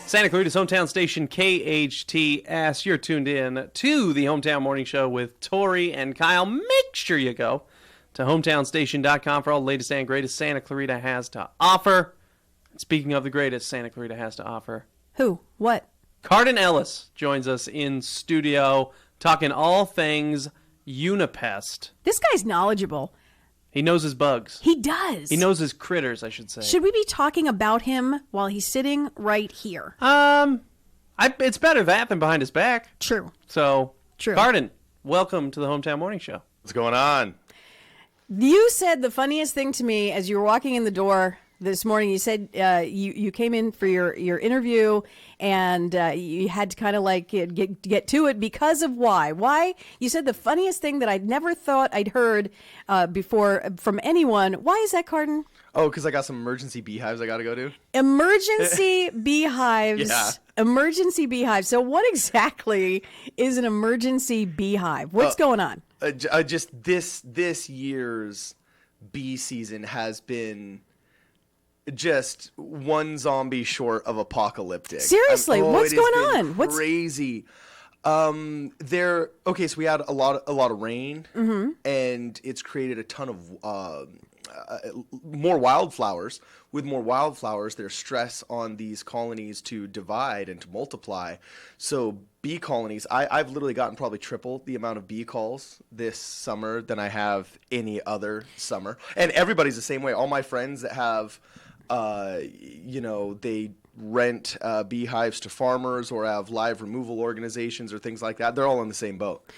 Santa Clarita's hometown station, KHTS. You're tuned in to the Hometown Morning Show with Tori and Kyle. Make sure you go to hometownstation.com for all the latest and greatest Santa Clarita has to offer. Speaking of the greatest Santa Clarita has to offer. Who? What? Cardon Ellis joins us in studio talking all things Unipest. This guy's knowledgeable. He knows his bugs. He does. He knows his critters, I should say. Should we be talking about him while he's sitting right here? It's better that than behind his back. True. So, True. Cardon, welcome to the Hometown Morning Show. What's going on? You said the funniest thing to me as you were walking in the door this morning. You said you came in for your interview and you had to kind of like get to it because of why. Why? You said the funniest thing that I'd never thought I'd heard before from anyone. Why is that, Cardon? Oh, because I got some emergency beehives I got to go to. Emergency beehives. Yeah. Emergency beehives. So what exactly is an emergency beehive? What's going on? Just this year's bee season has been just one zombie short of apocalyptic. Seriously, what's going on? What's crazy? So we had a lot of rain, and it's created a ton of more wildflowers. With more wildflowers, there's stress on these colonies to divide and to multiply. So bee colonies, I've literally gotten probably triple the amount of bee calls this summer than I have any other summer. And everybody's the same way. All my friends that have, they rent beehives to farmers or have live removal organizations or things like that. They're all in the same boat.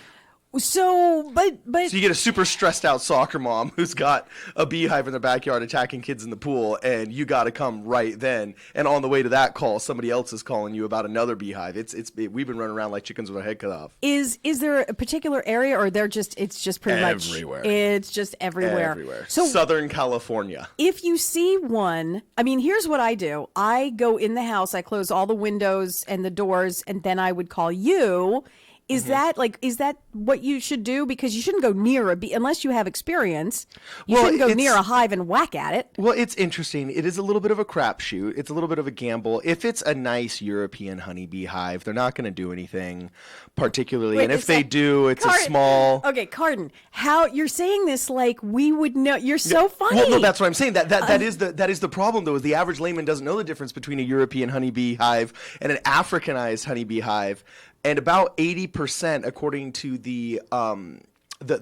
So, but So you get a super stressed out soccer mom who's got a beehive in their backyard attacking kids in the pool, and you got to come right then. And on the way to that call, somebody else is calling you about another beehive. We've been running around like chickens with our head cut off. Is there a particular area, or it's just pretty everywhere. Much it's just everywhere. Everywhere. So Southern California. If you see one, I mean, here's what I do. I go in the house, I close all the windows and the doors, and then I would call you. Is that what you should do? Because you shouldn't go near a bee unless you have experience. You shouldn't go near a hive and whack at it. Well, it's interesting. It is a little bit of a crapshoot. It's a little bit of a gamble. If it's a nice European honeybee hive, they're not going to do anything particularly. Wait, and if they do, it's a small. Okay, Cardon, how you're saying this like we would know? You're so funny. Well, no, that's what I'm saying. That is the problem though. Is the average layman doesn't know the difference between a European honeybee hive and an Africanized honeybee hive. And about 80%, according to the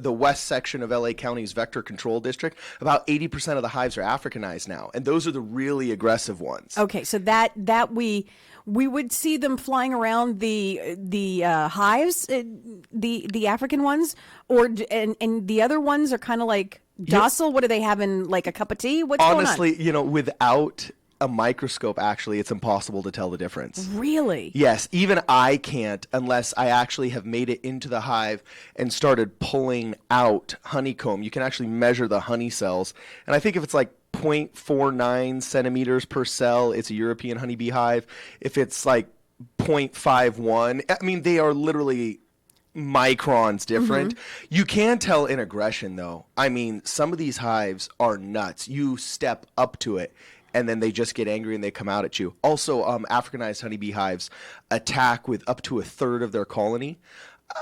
west section of LA County's Vector Control District, about 80% of the hives are Africanized now, and those are the really aggressive ones. Okay, so that we would see them flying around the hives, the African ones, and the other ones are kind of like docile. What do they have in like a cup of tea? What's Honestly, going on? Without a microscope, actually, it's impossible to tell the difference. Really? Yes, even I can't unless I actually have made it into the hive and started pulling out honeycomb. You can actually measure the honey cells, and I think if it's like 0.49 centimeters per cell, it's a European honeybee hive. If it's like 0.51, I mean, they are literally microns different. You can tell in aggression, though. I mean, some of these hives are nuts. You step up to it, and then they just get angry and they come out at you. Also, Africanized honeybee hives attack with up to a third of their colony.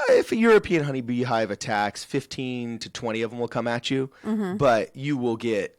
If a European honeybee hive attacks, 15 to 20 of them will come at you, but you will get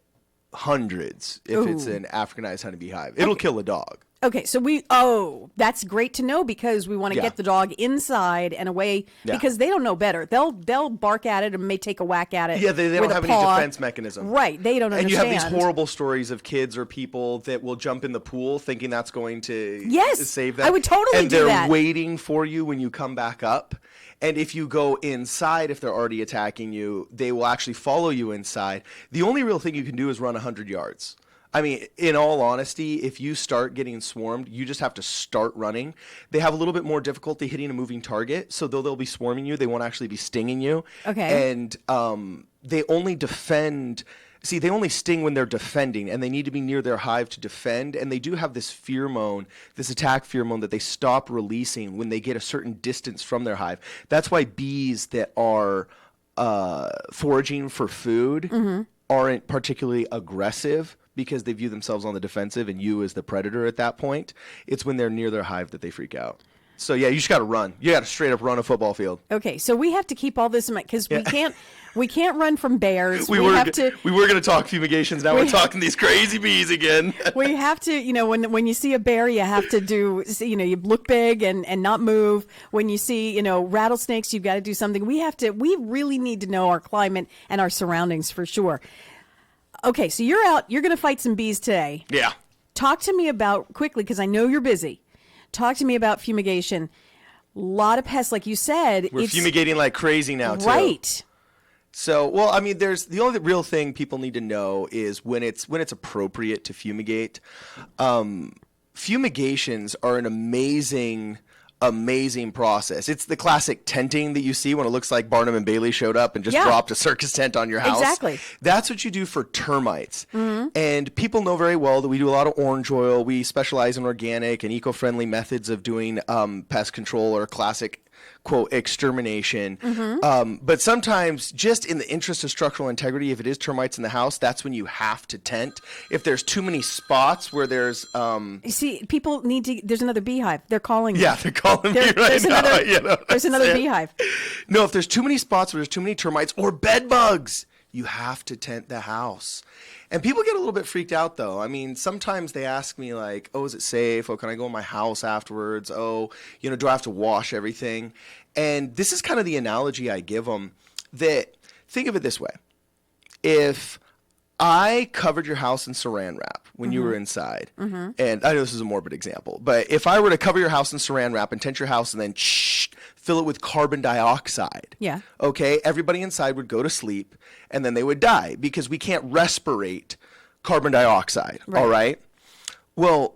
hundreds if it's an Africanized honeybee hive. It'll kill a dog. Okay, so that's great to know because we want to get the dog inside and away because they don't know better. They'll bark at it and may take a whack at it. Yeah, they don't have any defense mechanism. Right, they don't understand. And you have these horrible stories of kids or people that will jump in the pool thinking that's going to save them. I would totally do that. And they're waiting for you when you come back up. And if you go inside, if they're already attacking you, they will actually follow you inside. The only real thing you can do is run 100 yards. I mean, in all honesty, if you start getting swarmed, you just have to start running. They have a little bit more difficulty hitting a moving target, so though they'll be swarming you, they won't actually be stinging you. Okay. And they only defend. See, they only sting when they're defending, and they need to be near their hive to defend. And they do have this pheromone, this attack pheromone that they stop releasing when they get a certain distance from their hive. That's why bees that are foraging for food aren't particularly aggressive, because they view themselves on the defensive and you as the predator at that point. It's when they're near their hive that they freak out. So yeah, you just got to run. You got to straight up run a football field. Okay, so we have to keep all this in mind because we can't run from bears. We were going to talk fumigations. Now we're talking these crazy bees again. We have to, when you see a bear, you have to do, you look big and not move. When you see, rattlesnakes, you've got to do something. We really need to know our climate and our surroundings for sure. Okay, so you're out, you're going to fight some bees today. Yeah. Talk to me about, quickly, because I know you're busy. Talk to me about fumigation. A lot of pests, like you said. We're fumigating like crazy now, too. Right. So, well, I mean, there's the only real thing people need to know is when it's appropriate to fumigate. Fumigations are an amazing process. It's the classic tenting that you see when it looks like Barnum and Bailey showed up and just dropped a circus tent on your house. Exactly. That's what you do for termites. Mm-hmm. And people know very well that we do a lot of orange oil. We specialize in organic and eco-friendly methods of doing pest control or classic quote extermination. Mm-hmm. But sometimes just in the interest of structural integrity, if it is termites in the house, that's when you have to tent. If there's too many spots where there's you see, people need to, there's another beehive. They're calling Yeah, they're calling me right now. There's another beehive. No, if there's too many spots where there's too many termites or bed bugs, you have to tent the house. And people get a little bit freaked out, though. I mean, sometimes they ask me, like, oh, is it safe? Oh, can I go in my house afterwards? Oh, do I have to wash everything? And this is kind of the analogy I give them, that think of it this way. If I covered your house in saran wrap when you were inside, and I know this is a morbid example, but if I were to cover your house in saran wrap and tent your house and then fill it with carbon dioxide, okay, everybody inside would go to sleep and then they would die because we can't respirate carbon dioxide, all right? Well,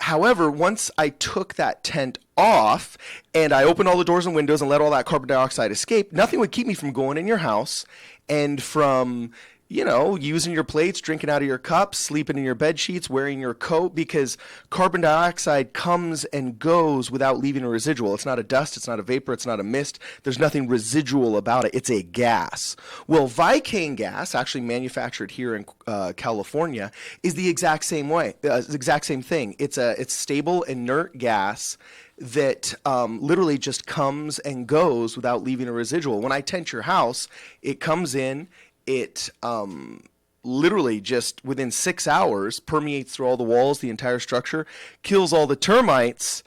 however, once I took that tent off and I opened all the doors and windows and let all that carbon dioxide escape, nothing would keep me from going in your house and from using your plates, drinking out of your cups, sleeping in your bed sheets, wearing your coat, because carbon dioxide comes and goes without leaving a residual. It's not a dust, it's not a vapor, it's not a mist. There's nothing residual about it. It's a gas. Well, Vicane gas, actually manufactured here in California, is the exact same way, exact same thing. It's stable, inert gas that literally just comes and goes without leaving a residual. When I tent your house, it comes in, it literally just within 6 hours permeates through all the walls, the entire structure, kills all the termites.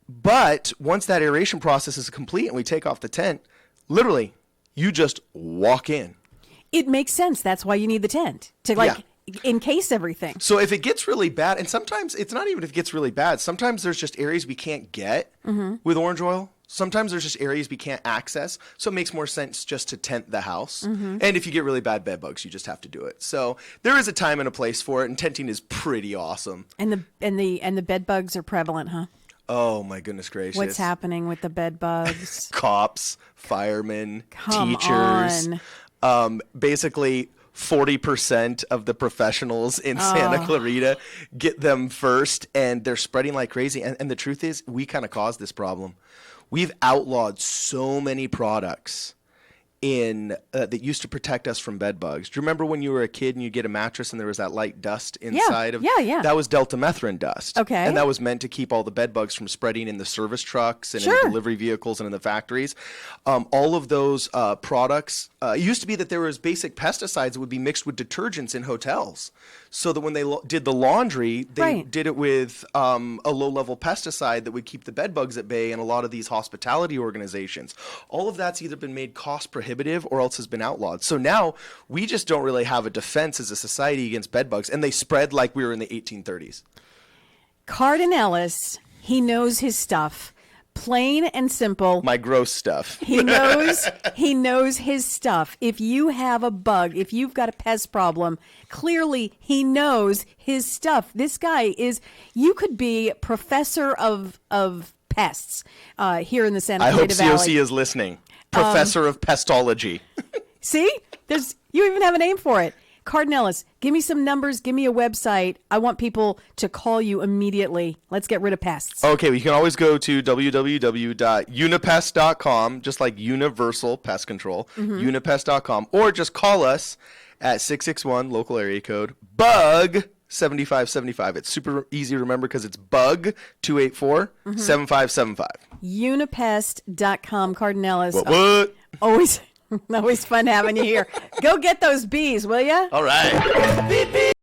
But once that aeration process is complete and we take off the tent, literally, you just walk in. It makes sense. That's why you need the tent to encase everything. So if it gets really bad, and sometimes it's not even if it gets really bad, sometimes there's just areas we can't get with orange oil. Sometimes there's just areas we can't access, so it makes more sense just to tent the house. And if you get really bad bed bugs, you just have to do it. So there is a time and a place for it, and tenting is pretty awesome. And the bed bugs are prevalent, huh? Oh my goodness gracious! What's happening with the bed bugs? Cops, firemen, Come teachers. Basically, 40% of the professionals in Santa Clarita get them first, and they're spreading like crazy. And the truth is, we kind of caused this problem. We've outlawed so many products that used to protect us from bed bugs. Do you remember when you were a kid and you get a mattress and there was that light dust inside of? Yeah. That was deltamethrin dust. Okay. And that was meant to keep all the bed bugs from spreading in the service trucks and in the delivery vehicles and in the factories. All of those products, it used to be that there was basic pesticides that would be mixed with detergents in hotels. So that when they did the laundry, they did it with a low-level pesticide that would keep the bed bugs at bay in a lot of these hospitality organizations. All of that's either been made cost prohibitive or else has been outlawed. So now we just don't really have a defense as a society against bed bugs, and they spread like we were in the 1830s. Cardon Ellis, he knows his stuff. Plain and simple. My gross stuff. He knows his stuff. If you have a bug, if you've got a pest problem, clearly he knows his stuff. This guy you could be professor of pests here in the Santa Clarita Valley. I hope COC is listening. Professor of pestology. See? You even have a name for it. Cardon Ellis, give me some numbers. Give me a website. I want people to call you immediately. Let's get rid of pests. Okay, well, you can always go to www.unipest.com, just like universal pest control, unipest.com, or just call us at 661 local area code bug 7575. It's super easy to remember because it's bug 284 7575. Unipest.com. Cardon Ellis. What? Always fun having you here. Go get those bees, will ya? All right.